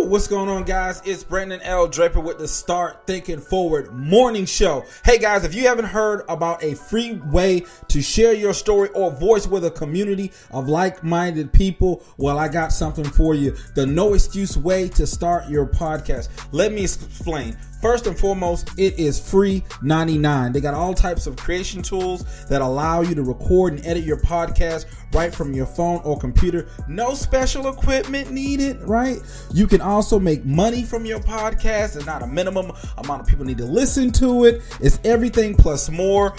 What's going on, guys? It's Brandon L. Draper with the Start Thinking Forward morning show. Hey guys, if you haven't heard about a free way to share your story or voice with a community of like-minded people, well, I got something for you. The no excuse way to start your podcast. Let me explain. First and foremost, it is free 99. They got all types of creation tools that allow you to record and edit your podcast right from your phone or computer. No special equipment needed, right? You can also make money from your podcast. There's not a minimum amount of people need to listen to it. It's everything plus more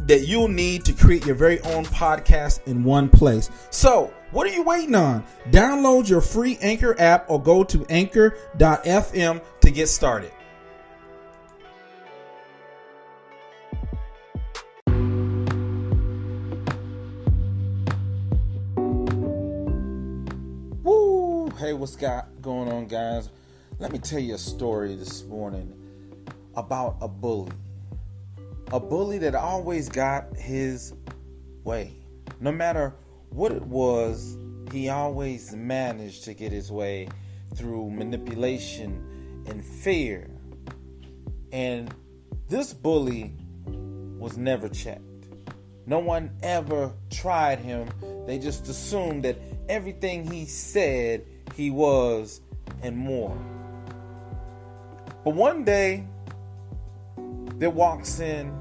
that you'll need to create your very own podcast in one place. So, what are you waiting on? Download your free Anchor app or go to anchor.fm to get started. Hey, what's going on, guys? Let me tell you a story this morning about a bully. A bully that always got his way. No matter what it was, he always managed to get his way through manipulation and fear. And this bully was never checked. No one ever tried him. They just assumed that everything he said he was, and more. But one day, there walks in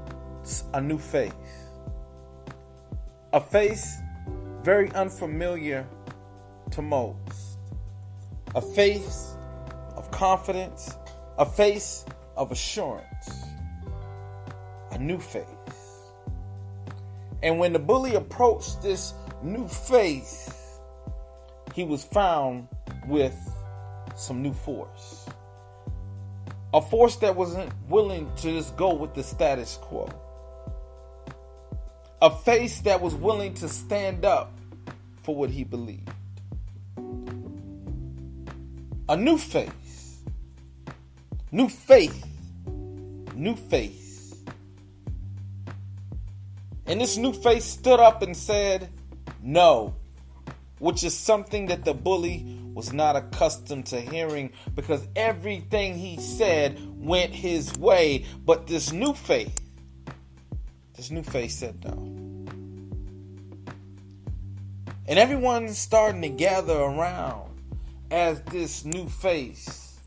a new face. A face very unfamiliar to most. A face of confidence. A face of assurance. A new face. And when the bully approached this new face, he was found with some new force. A force that wasn't willing to just go with the status quo. A face that was willing to stand up for what he believed. A new face. New faith. New face. And this new face stood up and said, no. Which is something that the bully was not accustomed to hearing, because everything he said went his way. But this new faith said no. And everyone's starting to gather around as this new face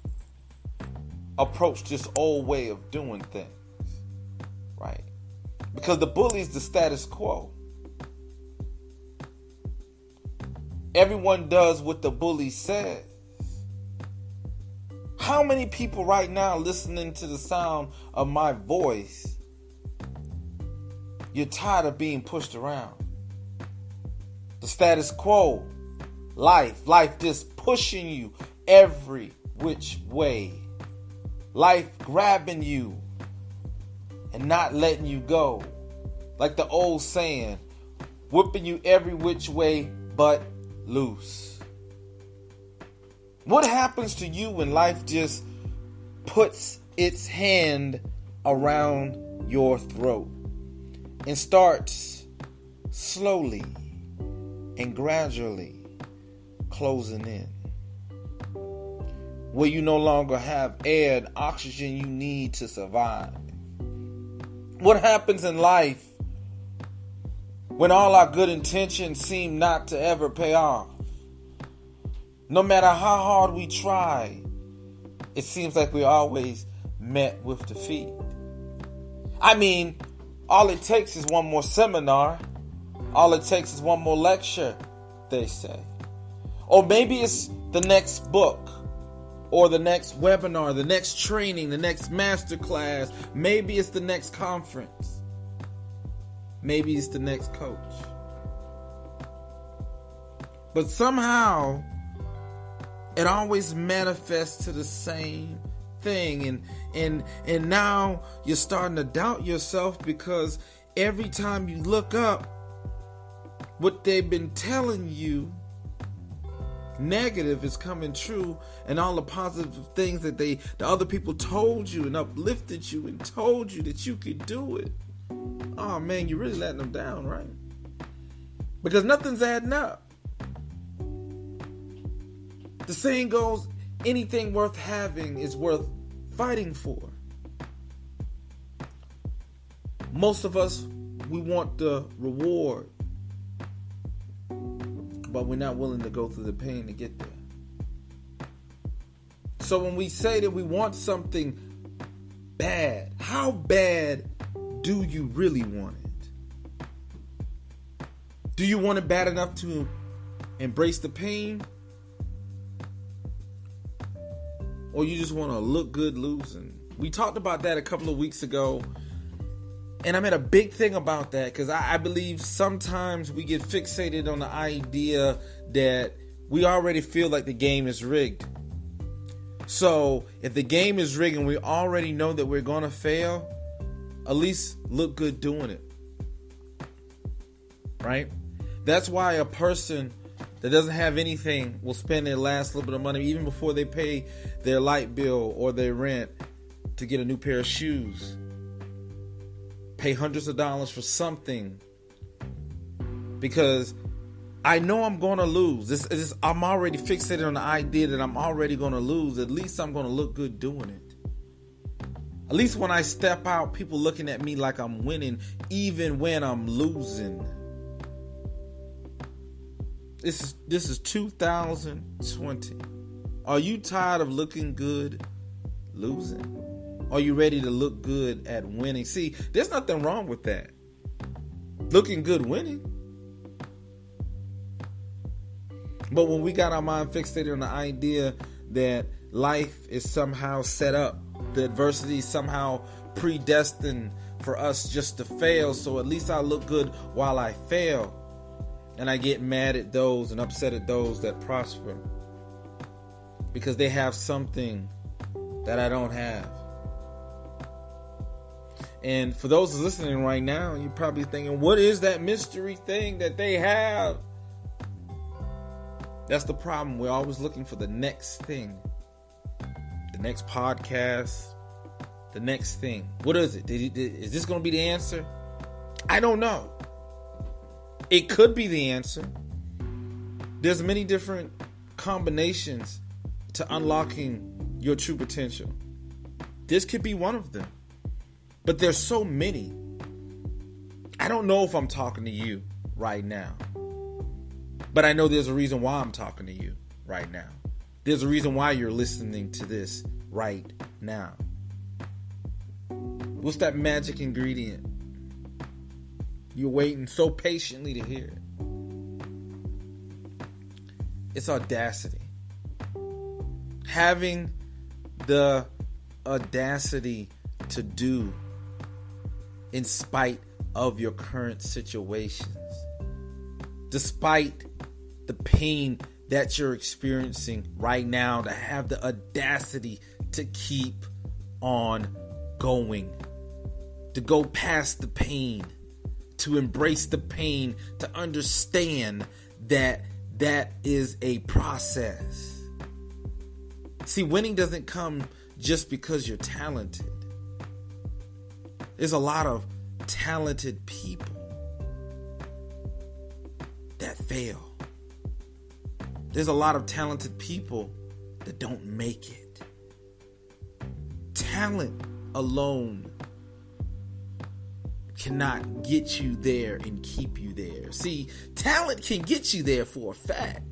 approached this old way of doing things. Right? Because the bully is the status quo. Everyone does what the bully says. How many people right now listening to the sound of my voice, you're tired of being pushed around? The status quo, life just pushing you every which way. Life grabbing you and not letting you go. Like the old saying, whipping you every which way but loose. What happens to you when life just puts its hand around your throat and starts slowly and gradually closing in? Where you no longer have air and oxygen you need to survive. What happens in life when all our good intentions seem not to ever pay off? No matter how hard we try, it seems like we're always met with defeat. I mean, all it takes is one more seminar. All it takes is one more lecture, they say. Or maybe it's the next book, or the next webinar, the next training, the next masterclass. Maybe it's the next conference. Maybe it's the next coach. But somehow, it always manifests to the same thing. And now you're starting to doubt yourself, because every time you look up, what they've been telling you negative is coming true, and all the positive things that the other people told you and uplifted you and told you that you could do it. Oh man, you're really letting them down, right? Because nothing's adding up. The saying goes, anything worth having is worth fighting for. Most of us, we want the reward, but we're not willing to go through the pain to get there. So when we say that we want something bad, how bad do you really want it? Do you want it bad enough to embrace the pain? Or you just want to look good losing? We talked about that a couple of weeks ago. And I made a big thing about that because I believe sometimes we get fixated on the idea that we already feel like the game is rigged. So if the game is rigged and we already know that we're going to fail, at least look good doing it. Right? That's why a person that doesn't have anything will spend their last little bit of money even before they pay their light bill or their rent to get a new pair of shoes. Pay hundreds of dollars for something because I know I'm going to lose. I'm already fixated on the idea that I'm already going to lose. At least I'm going to look good doing it. At least when I step out, people looking at me like I'm winning, even when I'm losing. This is 2020. Are you tired of looking good losing? Are you ready to look good at winning? See, there's nothing wrong with that. Looking good winning. But when we got our mind fixated on the idea that life is somehow set up, the adversity is somehow predestined for us just to fail, so at least I look good while I fail. And I get mad at those and upset at those that prosper because they have something that I don't have. And for those listening right now, you're probably thinking, what is that mystery thing that they have? That's the problem. We're always looking for the next thing. The next podcast. The next thing. What is it? Is this going to be the answer? I don't know. It could be the answer. There's many different combinations to unlocking your true potential. This could be one of them. But there's so many. I don't know if I'm talking to you right now. But I know there's a reason why I'm talking to you right now. There's a reason why you're listening to this right now. What's that magic ingredient? You're waiting so patiently to hear it. It's audacity. Having the audacity to do in spite of your current situations, despite the pain that you're experiencing right now, to have the audacity to keep on going, to go past the pain, to embrace the pain, to understand that that is a process. See, winning doesn't come just because you're talented. There's a lot of talented people that fail. There's a lot of talented people that don't make it. Talent alone cannot get you there and keep you there. See, talent can get you there for a fact.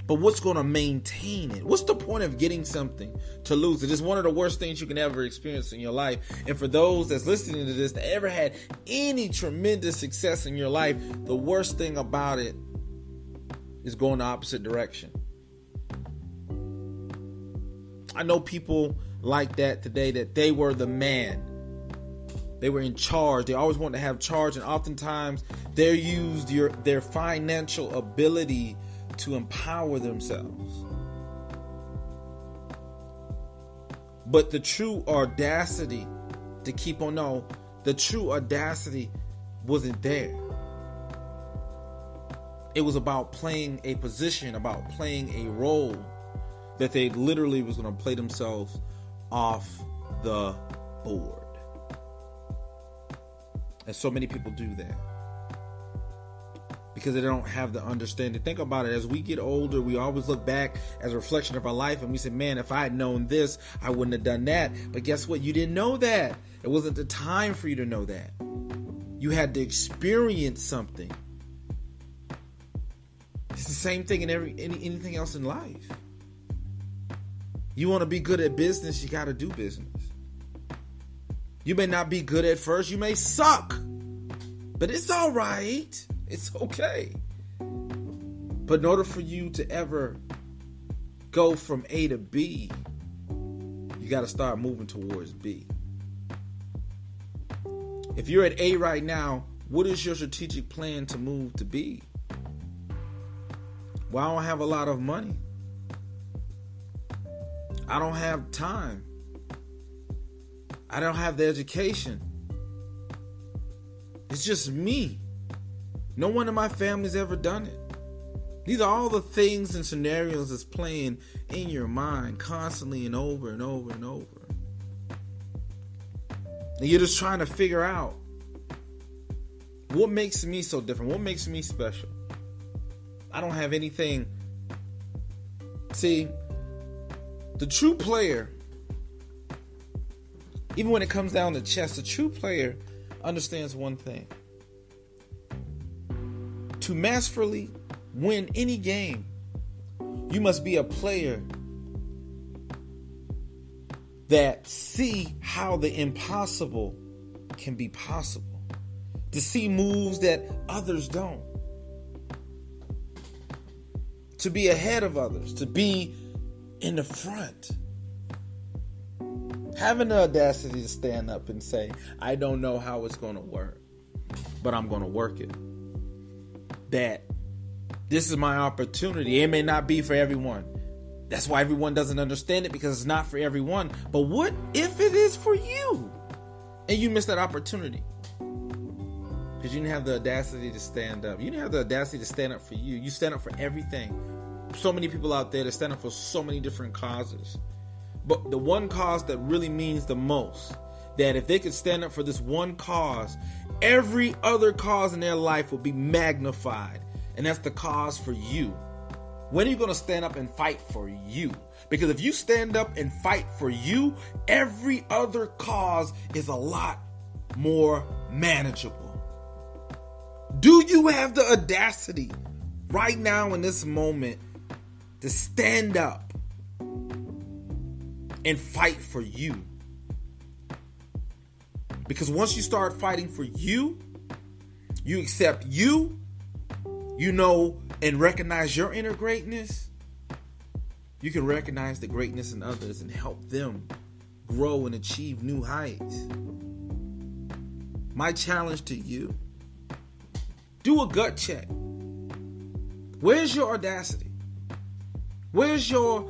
But what's going to maintain it? What's the point of getting something to lose it? It's one of the worst things you can ever experience in your life. And for those that's listening to this that ever had any tremendous success in your life, the worst thing about it is going the opposite direction. I know people like that today, that they were the man. They were in charge. They always wanted to have charge, and oftentimes they used their financial ability to empower themselves. But the true audacity to keep on, no, the true audacity wasn't there. It was about playing a position, about playing a role that they literally was going to play themselves off the board. And so many people do that because they don't have the understanding. Think about it. As we get older, we always look back as a reflection of our life and we say, man, if I had known this, I wouldn't have done that. But guess what? You didn't know that. It wasn't the time for you to know that. You had to experience something. It's the same thing in anything else in life. You want to be good at business, you got to do business. You may not be good at first, you may suck, but it's all right. It's okay. But in order for you to ever go from A to B, you got to start moving towards B. If you're at A right now, what is your strategic plan to move to B? Well, I don't have a lot of money. I don't have time. I don't have the education. It's just me. No one in my family's ever done it. These are all the things and scenarios that's playing in your mind constantly and over and over and over. And you're just trying to figure out what makes me so different, what makes me special. I don't have anything. See, the true player, even when it comes down to chess, the true player understands one thing. To masterfully win any game, you must be a player that see how the impossible can be possible. To see moves that others don't. To be ahead of others. To be in the front. Having the audacity to stand up and say, I don't know how it's going to work, but I'm going to work it. That this is my opportunity. It may not be for everyone. That's why everyone doesn't understand it, because it's not for everyone. But what if it is for you? And you miss that opportunity? Because you didn't have the audacity to stand up. You didn't have the audacity to stand up for you. You stand up for everything. So many people out there that stand up for so many different causes. But the one cause that really means the most, that if they could stand up for this one cause, every other cause in their life will be magnified. And that's the cause for you. When are you going to stand up and fight for you? Because if you stand up and fight for you, every other cause is a lot more manageable. Do you have the audacity right now in this moment to stand up and fight for you? Because once you start fighting for you, you accept you know, and recognize your inner greatness, you can recognize the greatness in others and help them grow and achieve new heights. My challenge to you, do a gut check. Where's your audacity? Where's your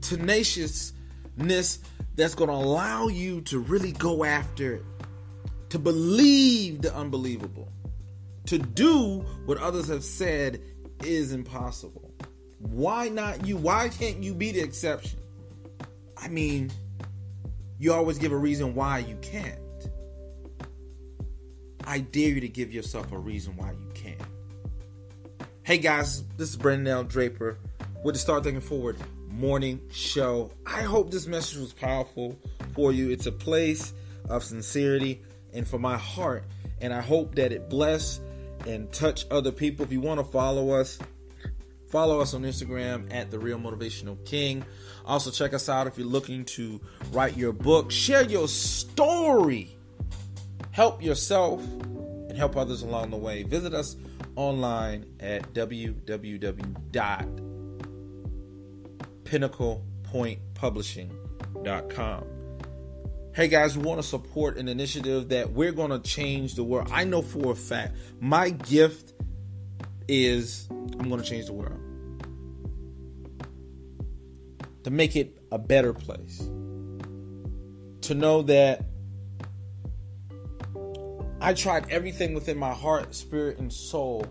tenaciousness that's going to allow you to really go after it, to believe the unbelievable, to do what others have said is impossible? Why not you? Why can't you be the exception? I mean, you always give a reason why you can't. I dare you to give yourself a reason why you can. Hey guys, this is Brandon L. Draper with the Start Thinking Forward morning show. I hope this message was powerful for you. It's a place of sincerity and for my heart, and I hope that it bless and touch other people. If you want to follow us on Instagram at The Real Motivational King. Also check us out if you're looking to write your book. Share your story. Help yourself and help others along the way. Visit us online at www.pinnaclepointpublishing.com. Hey guys, we want to support an initiative that we're going to change the world. I know for a fact my gift is I'm going to change the world. To make it a better place. To know that I tried everything within my heart, spirit, and soul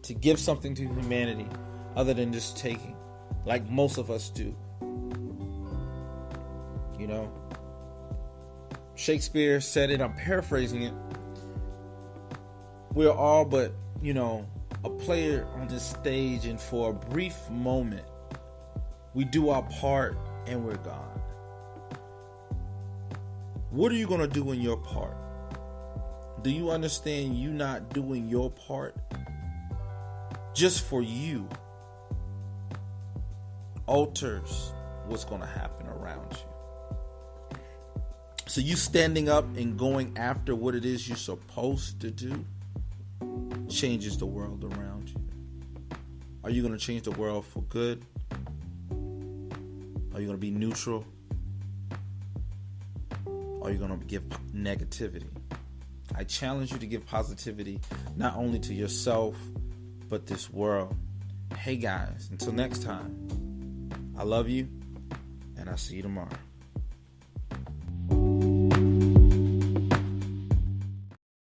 to give something to humanity other than just taking, like most of us do. You know, Shakespeare said it, I'm paraphrasing it. We're all but, a player on this stage, and for a brief moment, we do our part and we're gone. What are you going to do in your part? Do you understand you not doing your part just for you alters what's going to happen around you? So you standing up and going after what it is you're supposed to do changes the world around you. Are you going to change the world for good? Are you going to be neutral? Or are you going to give negativity? I challenge you to give positivity not only to yourself, but this world. Hey guys, until next time, I love you, and I'll see you tomorrow.